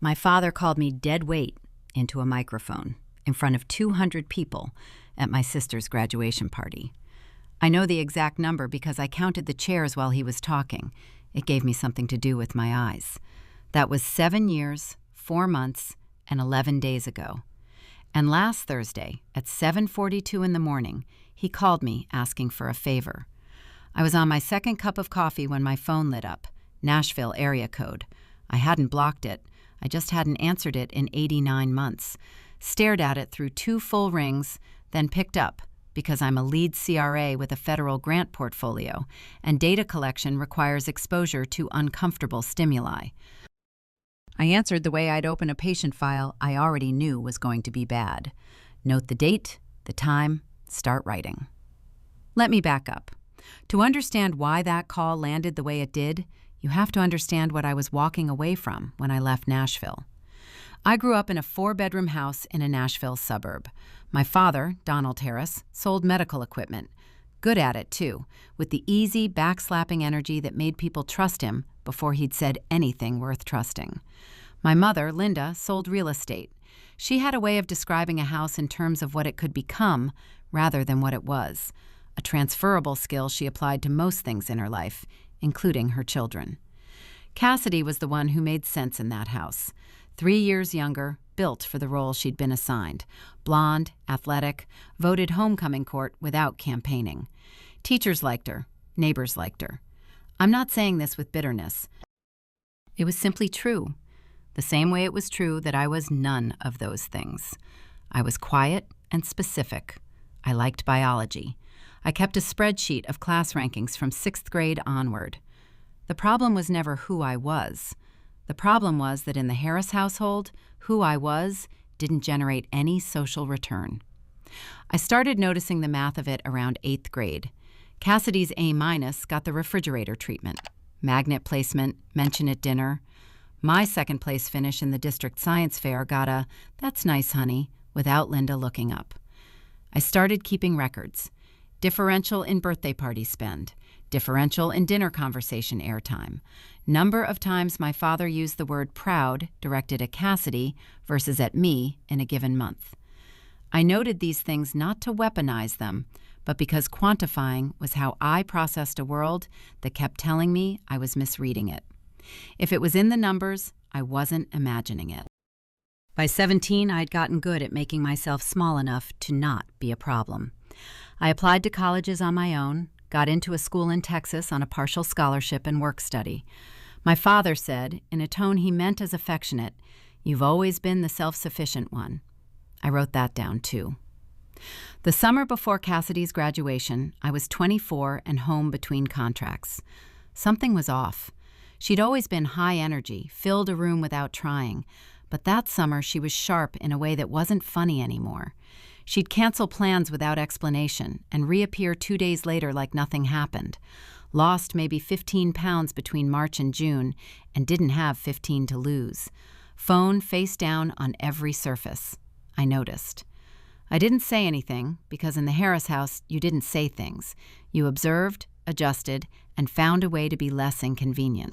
My father called me dead weight into a microphone in front of 200 people at my sister's graduation party. I know the exact number because I counted the chairs while he was talking. It gave me something to do with my eyes. That was 7 years, 4 months, and 11 days ago. And last Thursday, at 7:42 in the morning, he called me asking for a favor. I was on my second cup of coffee when my phone lit up, Nashville area code. I hadn't blocked it. I just hadn't answered it in 89 months. Stared at it through 2 full rings, then picked up, because I'm a lead CRA with a federal grant portfolio, and data collection requires exposure to uncomfortable stimuli. I answered the way I'd open a patient file I already knew was going to be bad. Note the date, the time, start writing. Let me back up. To understand why that call landed the way it did, you have to understand what I was walking away from when I left Nashville. I grew up in a 4-bedroom house in a Nashville suburb. My father, Donald Harris, sold medical equipment. Good at it, too, with the easy, backslapping energy that made people trust him before he'd said anything worth trusting. My mother, Linda, sold real estate. She had a way of describing a house in terms of what it could become rather than what it was, a transferable skill she applied to most things in her life, including her children. Cassidy was the one who made sense in that house. 3 years younger, built for the role she'd been assigned. Blonde, athletic, voted homecoming court without campaigning. Teachers liked her. Neighbors liked her. I'm not saying this with bitterness. It was simply true. The same way it was true that I was none of those things. I was quiet and specific. I liked biology. I kept a spreadsheet of class rankings from 6th grade onward. The problem was never who I was. The problem was that in the Harris household, who I was didn't generate any social return. I started noticing the math of it around 8th grade. Cassidy's A- got the refrigerator treatment. Magnet placement, mention at dinner. My second place finish in the district science fair got a, "That's nice, honey," without Linda looking up. I started keeping records. Differential in birthday party spend. Differential in dinner conversation airtime. Number of times my father used the word proud directed at Cassidy versus at me in a given month. I noted these things not to weaponize them, but because quantifying was how I processed a world that kept telling me I was misreading it. If it was in the numbers, I wasn't imagining it. By 17, I'd gotten good at making myself small enough to not be a problem. I applied to colleges on my own, got into a school in Texas on a partial scholarship and work study. My father said, in a tone he meant as affectionate, "You've always been the self-sufficient one." I wrote that down, too. The summer before Cassidy's graduation, I was 24 and home between contracts. Something was off. She'd always been high energy, filled a room without trying, but that summer she was sharp in a way that wasn't funny anymore. She'd cancel plans without explanation and reappear 2 days later like nothing happened. Lost maybe 15 pounds between March and June and didn't have 15 to lose. Phone face down on every surface. I noticed. I didn't say anything because in the Harris house you didn't say things. You observed, adjusted, and found a way to be less inconvenient.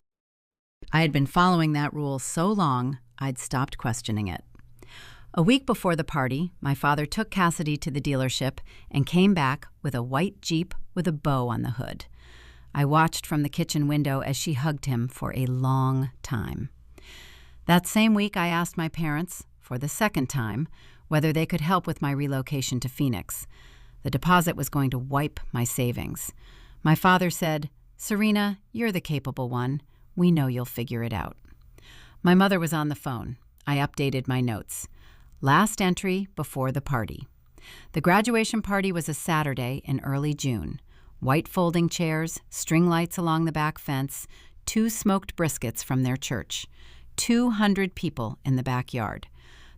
I had been following that rule so long I'd stopped questioning it. A week before the party, my father took Cassidy to the dealership and came back with a white Jeep with a bow on the hood. I watched from the kitchen window as she hugged him for a long time. That same week, I asked my parents, for the second time, whether they could help with my relocation to Phoenix. The deposit was going to wipe my savings. My father said, "Serena, you're the capable one. We know you'll figure it out." My mother was on the phone. I updated my notes. Last entry before the party. The graduation party was a Saturday in early June. White folding chairs, string lights along the back fence, 2 smoked briskets from their church. 200 people in the backyard.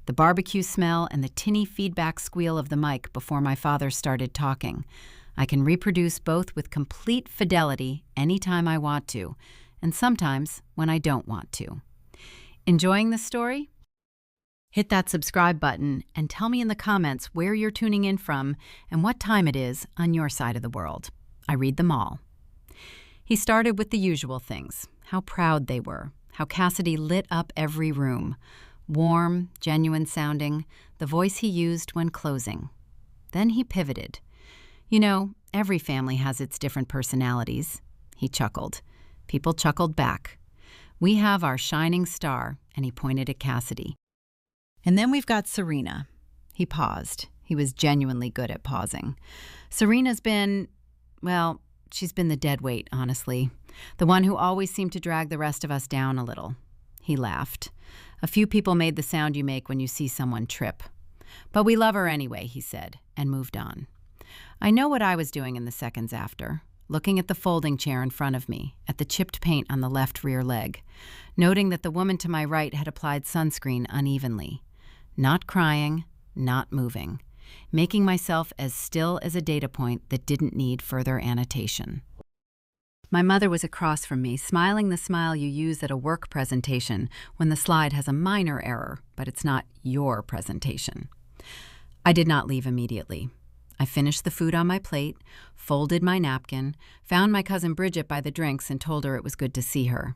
The barbecue smell and the tinny feedback squeal of the mic before my father started talking. I can reproduce both with complete fidelity anytime I want to, and sometimes when I don't want to. Enjoying this story? Hit that subscribe button and tell me in the comments where you're tuning in from and what time it is on your side of the world. I read them all. He started with the usual things, how proud they were, how Cassidy lit up every room. Warm, genuine sounding, the voice he used when closing. Then he pivoted. You know, every family has its different personalities. He chuckled. People chuckled back. We have our shining star, and he pointed at Cassidy. And then we've got Serena. He paused. He was genuinely good at pausing. Serena's been, well, she's been the dead weight, honestly. The one who always seemed to drag the rest of us down a little. He laughed. A few people made the sound you make when you see someone trip. But we love her anyway, he said, and moved on. I know what I was doing in the seconds after, looking at the folding chair in front of me, at the chipped paint on the left rear leg, noting that the woman to my right had applied sunscreen unevenly. Not crying, not moving, making myself as still as a data point that didn't need further annotation. My mother was across from me, smiling the smile you use at a work presentation when the slide has a minor error, but it's not your presentation. I did not leave immediately. I finished the food on my plate, folded my napkin, found my cousin Bridget by the drinks and told her it was good to see her.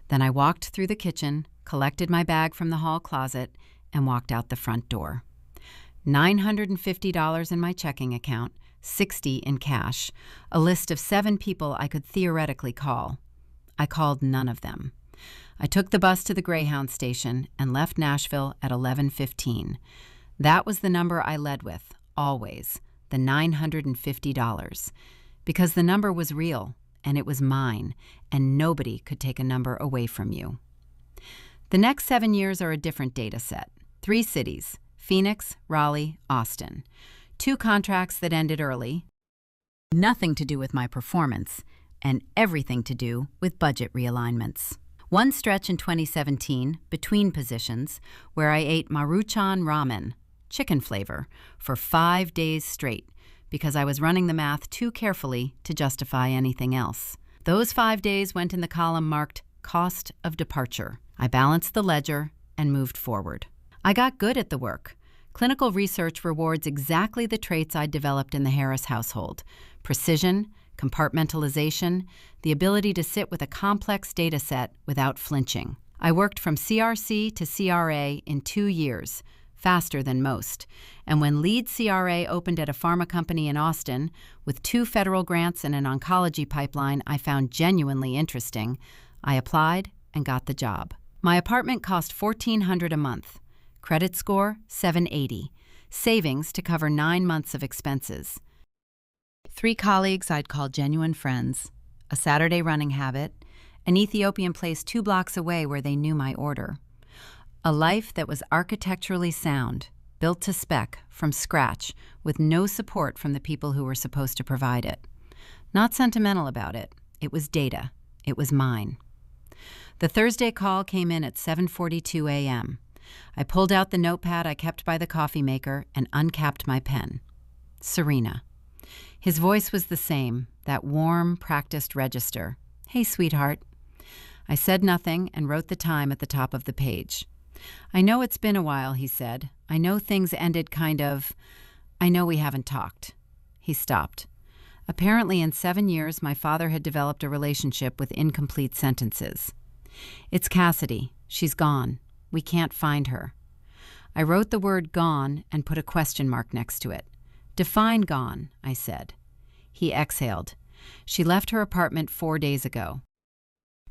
Then I walked through the kitchen, collected my bag from the hall closet, and walked out the front door. $950 in my checking account, $60 in cash, a list of 7 people I could theoretically call. I called none of them. I took the bus to the Greyhound station and left Nashville at 11:15. That was the number I led with, always, the $950, because the number was real, and it was mine, and nobody could take a number away from you. The next 7 years are a different data set. 3 cities, Phoenix, Raleigh, Austin. 2 contracts that ended early, nothing to do with my performance, and everything to do with budget realignments. One stretch in 2017, between positions, where I ate Maruchan ramen, chicken flavor, for 5 days straight, because I was running the math too carefully to justify anything else. Those 5 days went in the column marked cost of departure. I balanced the ledger and moved forward. I got good at the work. Clinical research rewards exactly the traits I'd developed in the Harris household: precision, compartmentalization, the ability to sit with a complex data set without flinching. I worked from CRC to CRA in 2 years, faster than most, and when lead CRA opened at a pharma company in Austin, with 2 federal grants and an oncology pipeline I found genuinely interesting, I applied and got the job. My apartment cost $1,400 a month. Credit score, 780. Savings to cover 9 months of expenses. 3 colleagues I'd call genuine friends. A Saturday running habit. An Ethiopian place 2 blocks away where they knew my order. A life that was architecturally sound, built to spec, from scratch, with no support from the people who were supposed to provide it. Not sentimental about it. It was data. It was mine. The Thursday call came in at 7:42 a.m. I pulled out the notepad I kept by the coffee maker and uncapped my pen. Serena. His voice was the same, that warm, practiced register. Hey, sweetheart. I said nothing and wrote the time at the top of the page. I know it's been a while, he said. I know things ended I know we haven't talked. He stopped. Apparently in 7 years, my father had developed a relationship with incomplete sentences. It's Cassidy. She's gone. We can't find her. I wrote the word gone and put a question mark next to it. Define gone, I said. He exhaled. She left her apartment 4 days ago.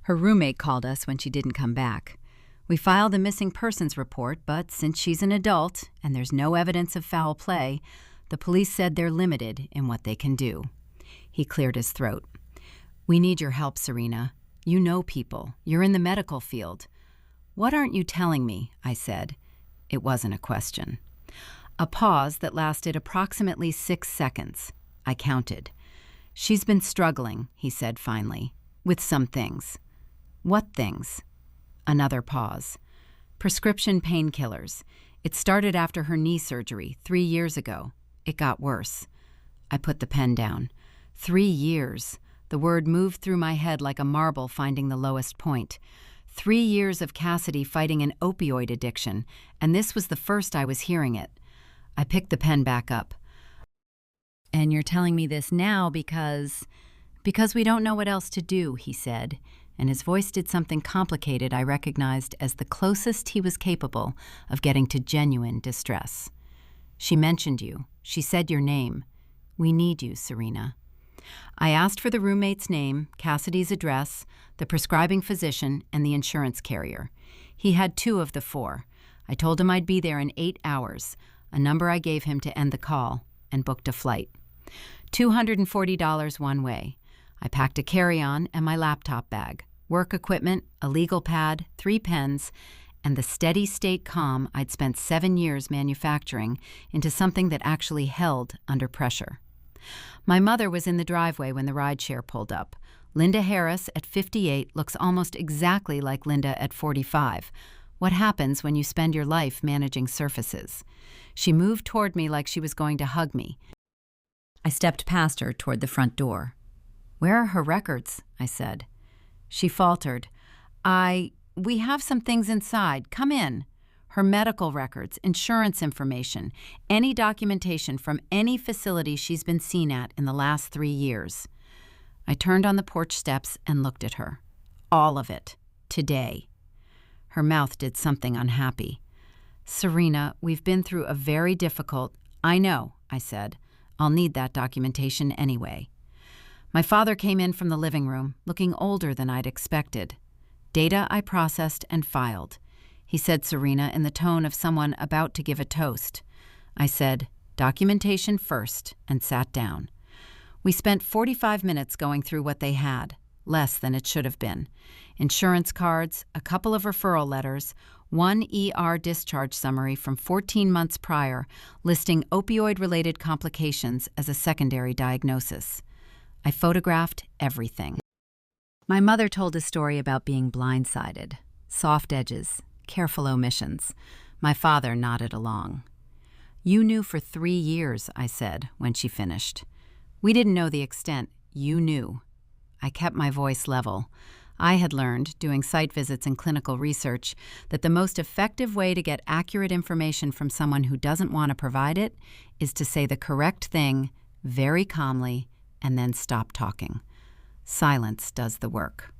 Her roommate called us when she didn't come back. We filed a missing persons report, but since she's an adult and there's no evidence of foul play, the police said they're limited in what they can do. He cleared his throat. We need your help, Serena. You know people. You're in the medical field. What aren't you telling me? I said. It wasn't a question. A pause that lasted approximately 6 seconds. I counted. She's been struggling, he said finally, with some things. What things? Another pause. Prescription painkillers. It started after her knee surgery 3 years ago. It got worse. I put the pen down. 3 years. The word moved through my head like a marble finding the lowest point. 3 years of Cassidy fighting an opioid addiction, and this was the first I was hearing it. I picked the pen back up. And you're telling me this now because we don't know what else to do, he said. and his voice did something complicated I recognized as the closest he was capable of getting to genuine distress. "She mentioned you. She said your name. We need you, Serena." I asked for the roommate's name, Cassidy's address, the prescribing physician, and the insurance carrier. He had 2 of the 4. I told him I'd be there in 8 hours, a number I gave him to end the call, and booked a flight. $240 one way. I packed a carry-on and my laptop bag, work equipment, a legal pad, 3 pens, and the steady-state calm I'd spent 7 years manufacturing into something that actually held under pressure. My mother was in the driveway when the rideshare pulled up. Linda Harris at 58 looks almost exactly like Linda at 45. What happens when you spend your life managing surfaces? She moved toward me like she was going to hug me. I stepped past her toward the front door. "Where are her records?" I said. She faltered. We have some things inside. Come in." Her medical records, insurance information, any documentation from any facility she's been seen at in the last 3 years. I turned on the porch steps and looked at her. All of it. Today. Her mouth did something unhappy. "Serena, we've been through a very difficult—" "I know," I said. "I'll need that documentation anyway." My father came in from the living room, looking older than I'd expected. Data I processed and filed. He said Serena in the tone of someone about to give a toast. I said, "Documentation first," and sat down. We spent 45 minutes going through what they had, less than it should have been. Insurance cards, a couple of referral letters, 1 ER discharge summary from 14 months prior listing opioid-related complications as a secondary diagnosis. I photographed everything. My mother told a story about being blindsided, soft edges, careful omissions. My father nodded along. "You knew for 3 years," I said when she finished. "We didn't know the extent. You knew." I kept my voice level. I had learned, doing site visits and clinical research, that the most effective way to get accurate information from someone who doesn't want to provide it is to say the correct thing very calmly and then stop talking. Silence does the work.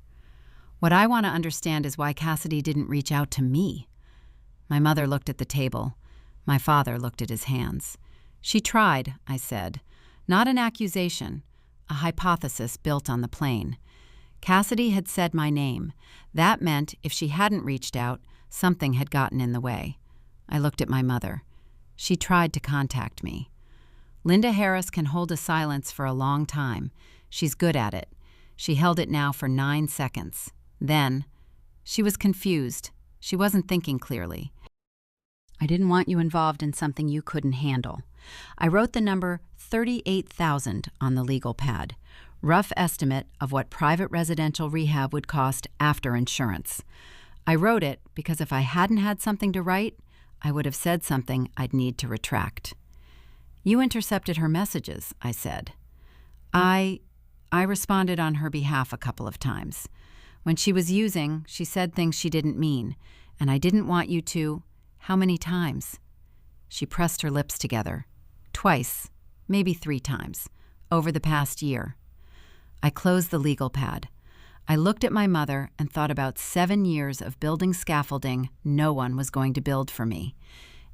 What I want to understand is why Cassidy didn't reach out to me. My mother looked at the table. My father looked at his hands. "She tried," I said. "Not an accusation, a hypothesis built on the plain. Cassidy had said my name. That meant if she hadn't reached out, something had gotten in the way." I looked at my mother. "She tried to contact me." Linda Harris can hold a silence for a long time. She's good at it. She held it now for 9 seconds. Then, she was confused. She wasn't thinking clearly. "I didn't want you involved in something you couldn't handle." I wrote the number 38,000 on the legal pad. Rough estimate of what private residential rehab would cost after insurance. I wrote it because if I hadn't had something to write, I would have said something I'd need to retract. "You intercepted her messages," I said. I responded on her behalf a couple of times. When she was using, she said things she didn't mean, and I didn't want you to— How many times? She pressed her lips together. Twice, maybe 3 times, over the past year. I closed the legal pad. I looked at my mother and thought about 7 years of building scaffolding no one was going to build for me,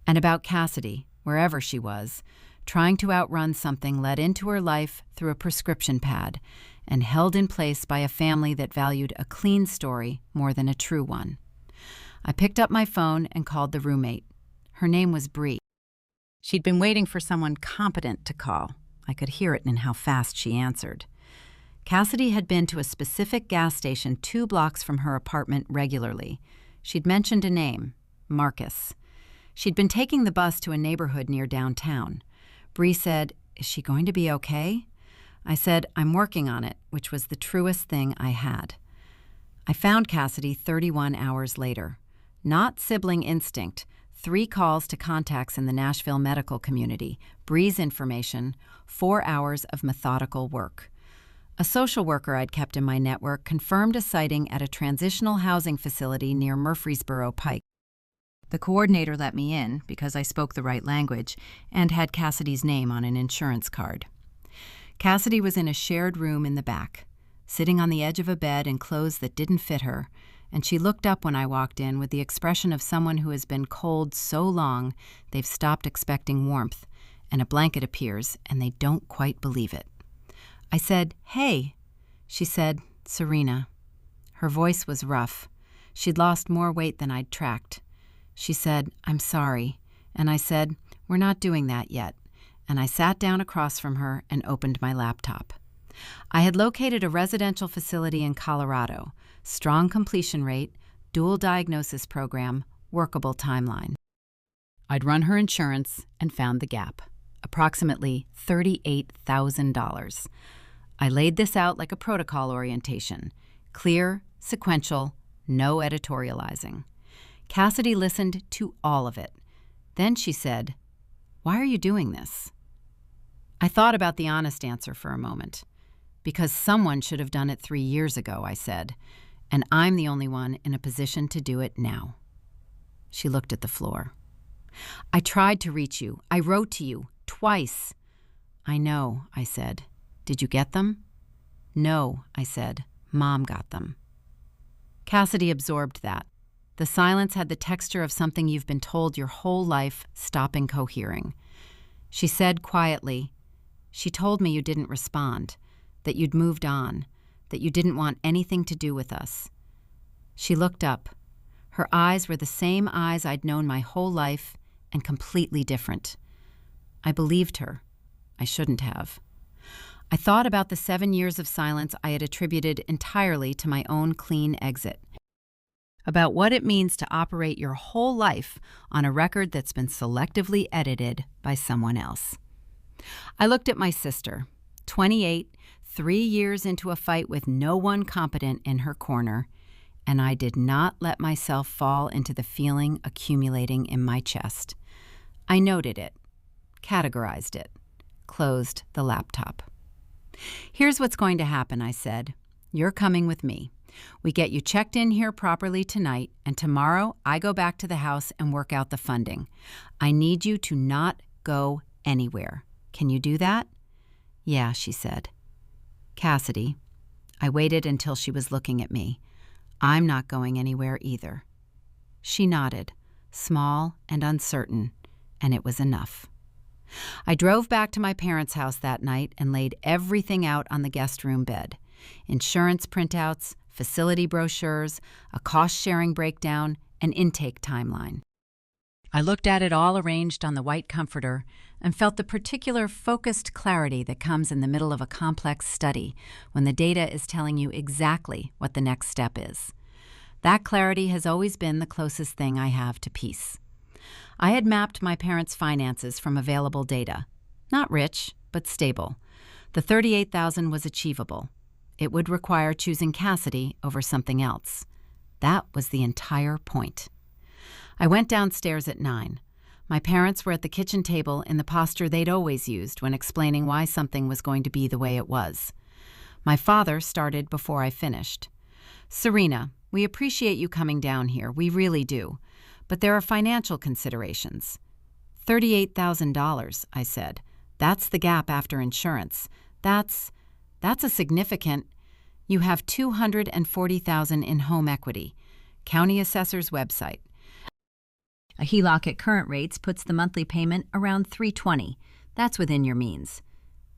and about Cassidy, wherever she was, trying to outrun something let into her life through a prescription pad and held in place by a family that valued a clean story more than a true one. I picked up my phone and called the roommate. Her name was Bree. She'd been waiting for someone competent to call. I could hear it in how fast she answered. Cassidy had been to a specific gas station 2 blocks from her apartment regularly. She'd mentioned a name, Marcus. She'd been taking the bus to a neighborhood near downtown. Bree said, "Is she going to be okay?" I said, "I'm working on it," which was the truest thing I had. I found Cassidy 31 hours later. Not sibling instinct, 3 calls to contacts in the Nashville medical community, Bree's information, 4 hours of methodical work. A social worker I'd kept in my network confirmed a sighting at a transitional housing facility near Murfreesboro Pike. The coordinator let me in because I spoke the right language and had Cassidy's name on an insurance card. Cassidy was in a shared room in the back. sitting on the edge of a bed in clothes that didn't fit her, and she looked up when I walked in with the expression of someone who has been cold so long they've stopped expecting warmth, and a blanket appears and they don't quite believe it. I said, "Hey." She said, "Serena." Her voice was rough. She'd lost more weight than I'd tracked. She said, "I'm sorry." And I said, "We're not doing that yet." And I sat down across from her and opened my laptop. I had located a residential facility in Colorado, strong completion rate, dual diagnosis program, workable timeline. I'd run her insurance and found the gap, approximately $38,000. I laid this out like a protocol orientation, clear, sequential, no editorializing. Cassidy listened to all of it. Then she said, "Why are you doing this?" I thought about the honest answer for a moment. "Because someone should have done it 3 years ago," I said, "and I'm the only one in a position to do it now." She looked at the floor. "I tried to reach you. I wrote to you, twice." "I know," I said. "Did you get them?" "No," I said. "Mom got them." Cassidy absorbed that. The silence had the texture of something you've been told your whole life, stopping cohering. She said quietly, "She told me you didn't respond, that you'd moved on, that you didn't want anything to do with us." She looked up. Her eyes were the same eyes I'd known my whole life, and completely different. I believed her. I shouldn't have. I thought about the 7 years of silence I had attributed entirely to my own clean exit. About what it means to operate your whole life on a record that's been selectively edited by someone else. I looked at my sister, 28, 3 years into a fight with no one competent in her corner, and I did not let myself fall into the feeling accumulating in my chest. I noted it, categorized it, closed the laptop. "Here's what's going to happen," I said. "You're coming with me. We get you checked in here properly tonight, and tomorrow I go back to the house and work out the funding. I need you to not go anywhere. Can you do that?" "Yeah," she said. "Cassidy." I waited until she was looking at me. "I'm not going anywhere either." She nodded, small and uncertain, and it was enough. I drove back to my parents' house that night and laid everything out on the guest room bed. Insurance printouts, facility brochures, a cost-sharing breakdown, an intake timeline. I looked at it all arranged on the white comforter and felt the particular focused clarity that comes in the middle of a complex study when the data is telling you exactly what the next step is. That clarity has always been the closest thing I have to peace. I had mapped my parents' finances from available data. Not rich, but stable. The $38,000 was achievable. It would require choosing Cassidy over something else. That was the entire point. I went downstairs at 9. My parents were at the kitchen table in the posture they'd always used when explaining why something was going to be the way it was. My father started before I finished. "Serena, we appreciate you coming down here. We really do. But there are financial considerations." $38,000, I said. "That's the gap after insurance. That's a significant—" "You have $240,000 in home equity. County Assessor's website. A HELOC at current rates puts the monthly payment around $320. That's within your means."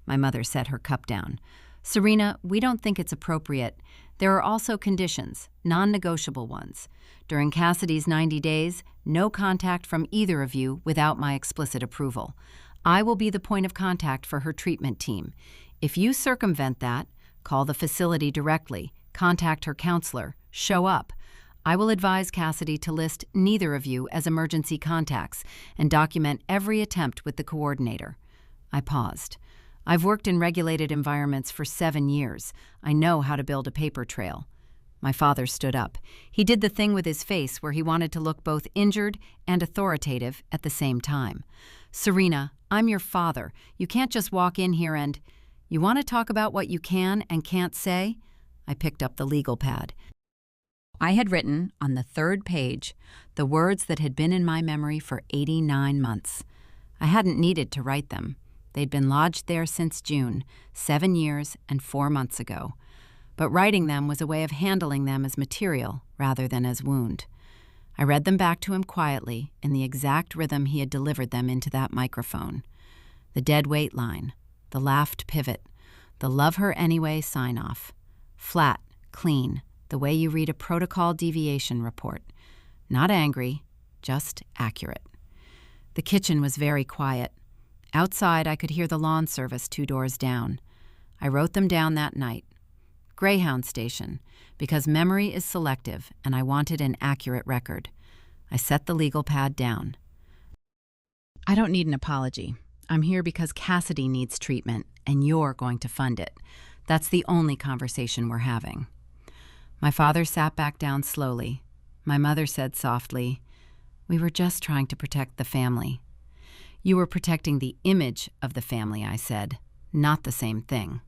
My mother set her cup down. "Serena, we don't think it's appropriate. There are also conditions, non-negotiable ones. During Cassidy's 90 days, no contact from either of you without my explicit approval. I will be the point of contact for her treatment team. If you circumvent that, call the facility directly, contact her counselor, show up. I will advise Cassidy to list neither of you as emergency contacts and document every attempt with the coordinator." I paused. "I've worked in regulated environments for 7 years. I know how to build a paper trail." My father stood up. He did the thing with his face where he wanted to look both injured and authoritative at the same time. "Serena, I'm your father. You can't just walk in here and— You want to talk about what you can and can't say?" I picked up the legal pad. I had written, on the 3rd page, the words that had been in my memory for 89 months. I hadn't needed to write them. They'd been lodged there since June, 7 years and 4 months ago. but writing them was a way of handling them as material rather than as wound. I read them back to him quietly in the exact rhythm he had delivered them into that microphone. The dead weight line, the laughed pivot, the love her anyway sign-off. Flat, clean, the way you read a protocol deviation report. Not angry, just accurate. The kitchen was very quiet. Outside, I could hear the lawn service 2 doors down. I wrote them down that night. Greyhound Station, because memory is selective and I wanted an accurate record. I set the legal pad down. I don't need an apology. I'm here because Cassidy needs treatment and you're going to fund it. That's the only conversation we're having. My father sat back down slowly. My mother said softly, "We were just trying to protect the family." "You were protecting the image of the family," I said. "Not the same thing.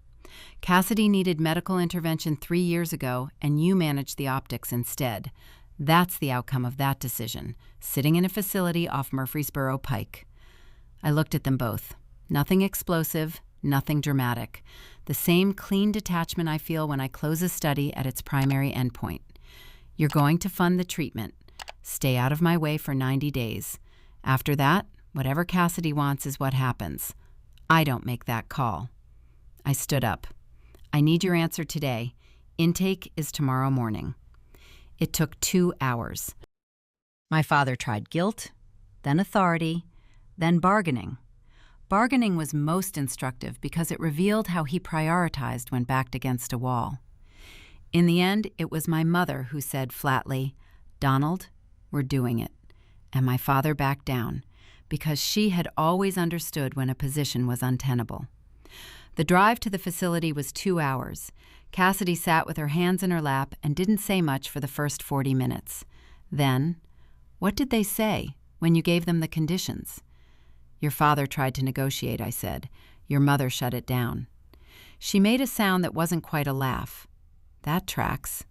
Cassidy needed medical intervention 3 years ago, and you managed the optics instead. That's the outcome of that decision, sitting in a facility off Murfreesboro Pike." I looked at them both. Nothing explosive, nothing dramatic. The same clean detachment I feel when I close a study at its primary endpoint. "You're going to fund the treatment. Stay out of my way for 90 days. After that, whatever Cassidy wants is what happens. I don't make that call." I stood up. "I need your answer today. Intake is tomorrow morning." It took 2 hours. My father tried guilt, then authority, then bargaining. Bargaining was most instructive because it revealed how he prioritized when backed against a wall. In the end, it was my mother who said flatly, "Donald, we're doing it." And my father backed down, because she had always understood when a position was untenable. The drive to the facility was 2 hours. Cassidy sat with her hands in her lap and didn't say much for the first 40 minutes. Then, "What did they say when you gave them the conditions?" "Your father tried to negotiate," I said. "Your mother shut it down." She made a sound that wasn't quite a laugh. "That tracks."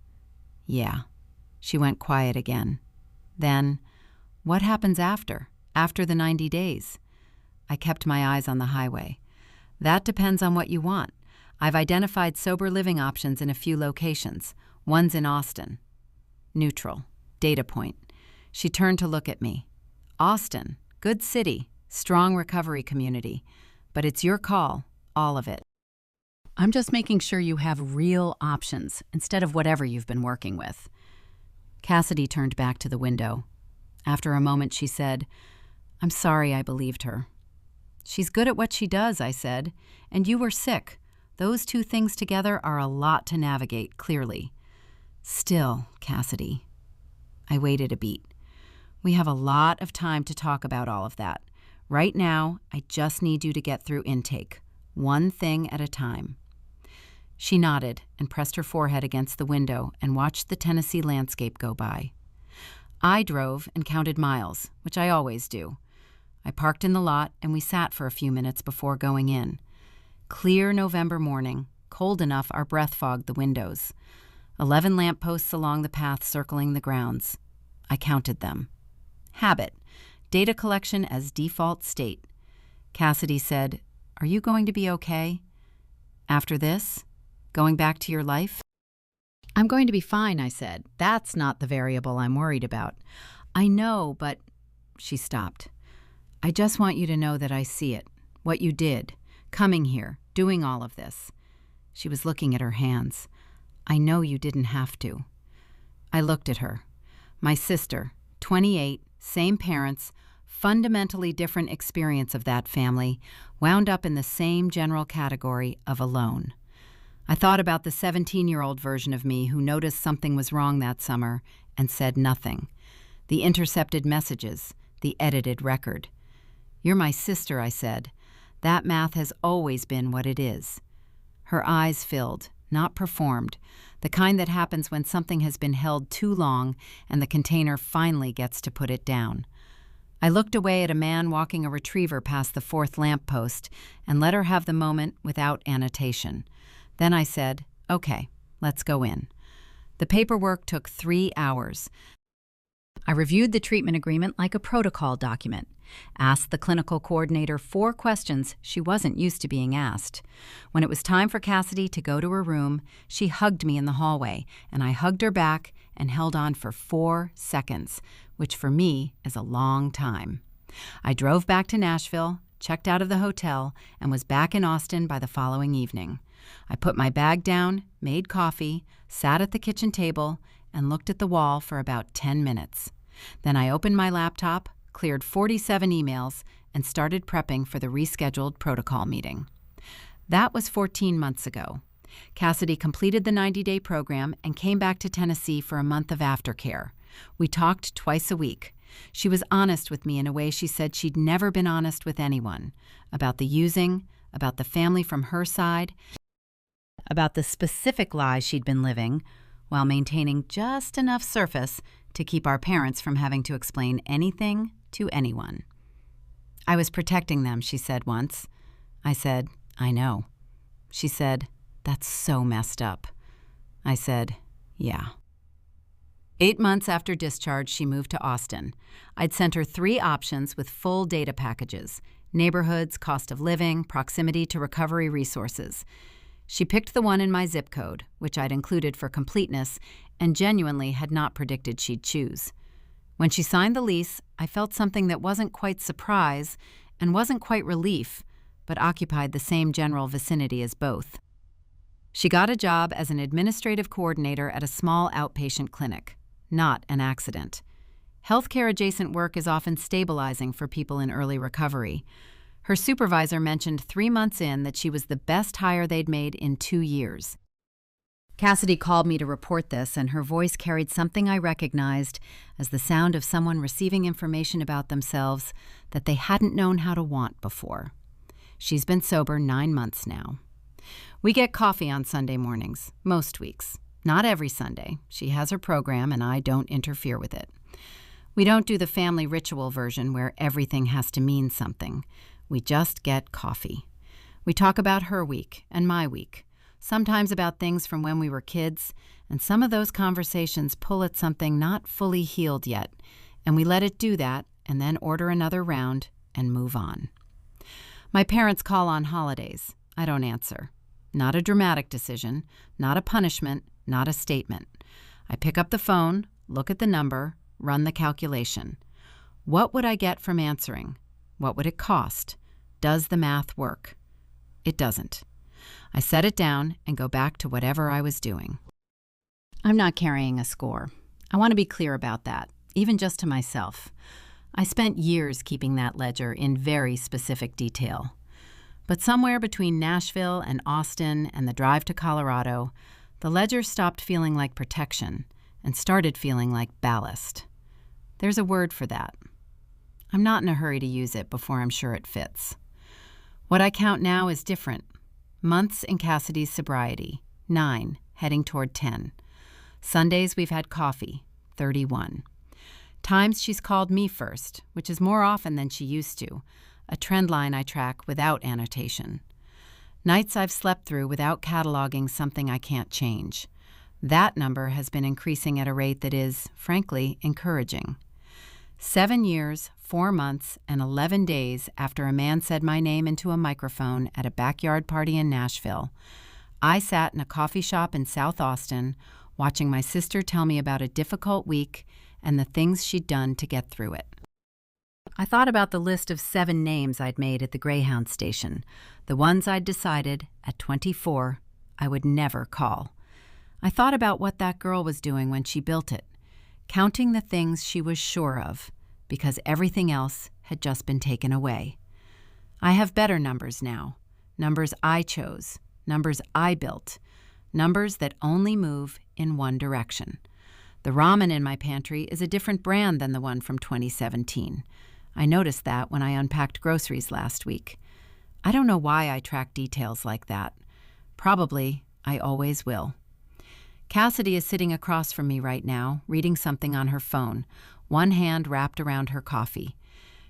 "Yeah." She went quiet again. Then, "What happens after the 90 days?" I kept my eyes on the highway. "That depends on what you want. I've identified sober living options in a few locations. One's in Austin." Neutral. Data point. She turned to look at me. "Austin. Good city. Strong recovery community. But it's your call. All of it. I'm just making sure you have real options instead of whatever you've been working with." Cassidy turned back to the window. After a moment, she said, "I'm sorry I believed her." "She's good at what she does," I said, "and you were sick. Those 2 things together are a lot to navigate, clearly." "Still, Cassidy." I waited a beat. "We have a lot of time to talk about all of that. Right now, I just need you to get through intake, one thing at a time." She nodded and pressed her forehead against the window and watched the Tennessee landscape go by. I drove and counted miles, which I always do. I parked in the lot and we sat for a few minutes before going in. Clear November morning, cold enough our breath fogged the windows. 11 lampposts along the path circling the grounds. I counted them. Habit. Data collection as default state. Cassidy said, "Are you going to be okay? After this? Going back to your life?" "I'm going to be fine," I said. "That's not the variable I'm worried about." "I know, but—" She stopped. "I just want you to know that I see it. What you did. Coming here. Doing all of this." She was looking at her hands. "I know you didn't have to." I looked at her. My sister, 28, same parents, fundamentally different experience of that family, wound up in the same general category of alone. I thought about the 17-year-old version of me who noticed something was wrong that summer and said nothing. The intercepted messages, the edited record. "You're my sister," I said. "That math has always been what it is." Her eyes filled, not performed, the kind that happens when something has been held too long and the container finally gets to put it down. I looked away at a man walking a retriever past the 4th lamppost and let her have the moment without annotation. Then I said, "Okay, let's go in." The paperwork took 3 hours. I reviewed the treatment agreement like a protocol document. asked the clinical coordinator 4 questions she wasn't used to being asked. When it was time for Cassidy to go to her room, she hugged me in the hallway, and I hugged her back and held on for 4 seconds, which for me is a long time. I drove back to Nashville, checked out of the hotel, and was back in Austin by the following evening. I put my bag down, made coffee, sat at the kitchen table, and looked at the wall for about 10 minutes. Then I opened my laptop, cleared 47 emails, and started prepping for the rescheduled protocol meeting. That was 14 months ago. Cassidy completed the 90-day program and came back to Tennessee for a month of aftercare. We talked twice a week. She was honest with me in a way she said she'd never been honest with anyone, about the using, about the family from her side, about the specific lies she'd been living, while maintaining just enough surface to keep our parents from having to explain anything to anyone. "I was protecting them," she said once. I said, "I know." She said, "That's so messed up." I said, "Yeah." 8 months after discharge, she moved to Austin. I'd sent her 3 options with full data packages: neighborhoods, cost of living, proximity to recovery resources. She picked the one in my zip code, which I'd included for completeness, and genuinely had not predicted she'd choose. When she signed the lease, I felt something that wasn't quite surprise and wasn't quite relief, but occupied the same general vicinity as both. She got a job as an administrative coordinator at a small outpatient clinic. Not an accident. Healthcare-adjacent work is often stabilizing for people in early recovery. Her supervisor mentioned 3 months in that she was the best hire they'd made in 2 years. Cassidy called me to report this, and her voice carried something I recognized as the sound of someone receiving information about themselves that they hadn't known how to want before. She's been sober 9 months now. We get coffee on Sunday mornings, most weeks. Not every Sunday. She has her program, and I don't interfere with it. We don't do the family ritual version where everything has to mean something. We just get coffee. We talk about her week and my week, sometimes about things from when we were kids, and some of those conversations pull at something not fully healed yet, and we let it do that and then order another round and move on. My parents call on holidays. I don't answer. Not a dramatic decision, not a punishment, not a statement. I pick up the phone, look at the number, run the calculation. What would I get from answering? What would it cost? Does the math work? It doesn't. I set it down and go back to whatever I was doing. I'm not carrying a score. I want to be clear about that, even just to myself. I spent years keeping that ledger in very specific detail. But somewhere between Nashville and Austin and the drive to Colorado, the ledger stopped feeling like protection and started feeling like ballast. There's a word for that. I'm not in a hurry to use it before I'm sure it fits. What I count now is different. Months in Cassidy's sobriety, 9, heading toward 10. Sundays we've had coffee, 31. Times she's called me first, which is more often than she used to, a trend line I track without annotation. Nights I've slept through without cataloging something I can't change. That number has been increasing at a rate that is, frankly, encouraging. 7 years, 4 months, and 11 days after a man said my name into a microphone at a backyard party in Nashville, I sat in a coffee shop in South Austin, watching my sister tell me about a difficult week and the things she'd done to get through it. I thought about the list of 7 names I'd made at the Greyhound station, the ones I'd decided, at 24, I would never call. I thought about what that girl was doing when she built it, counting the things she was sure of, because everything else had just been taken away. I have better numbers now, numbers I chose, numbers I built, numbers that only move in one direction. The ramen in my pantry is a different brand than the one from 2017. I noticed that when I unpacked groceries last week. I don't know why I track details like that. Probably I always will. Cassidy is sitting across from me right now, reading something on her phone, one hand wrapped around her coffee.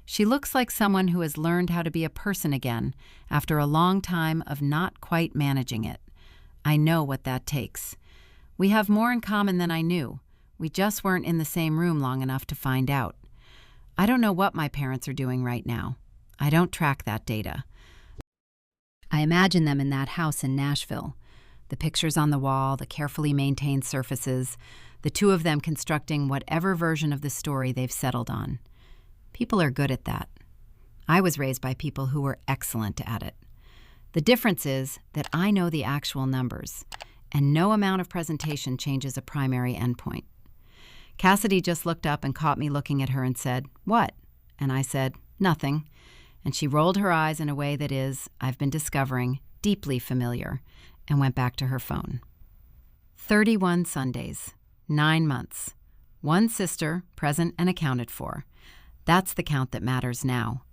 She looks like someone who has learned how to be a person again after a long time of not quite managing it. I know what that takes. We have more in common than I knew. We just weren't in the same room long enough to find out. I don't know what my parents are doing right now. I don't track that data. I imagine them in that house in Nashville. The pictures on the wall, the carefully maintained surfaces, the two of them constructing whatever version of the story they've settled on. People are good at that. I was raised by people who were excellent at it. The difference is that I know the actual numbers, and no amount of presentation changes a primary endpoint. Cassidy just looked up and caught me looking at her and said, "What?" And I said, "Nothing." And she rolled her eyes in a way that is, I've been discovering, deeply familiar, and went back to her phone. 31 Sundays, 9 months, one sister present and accounted for. That's the count that matters now.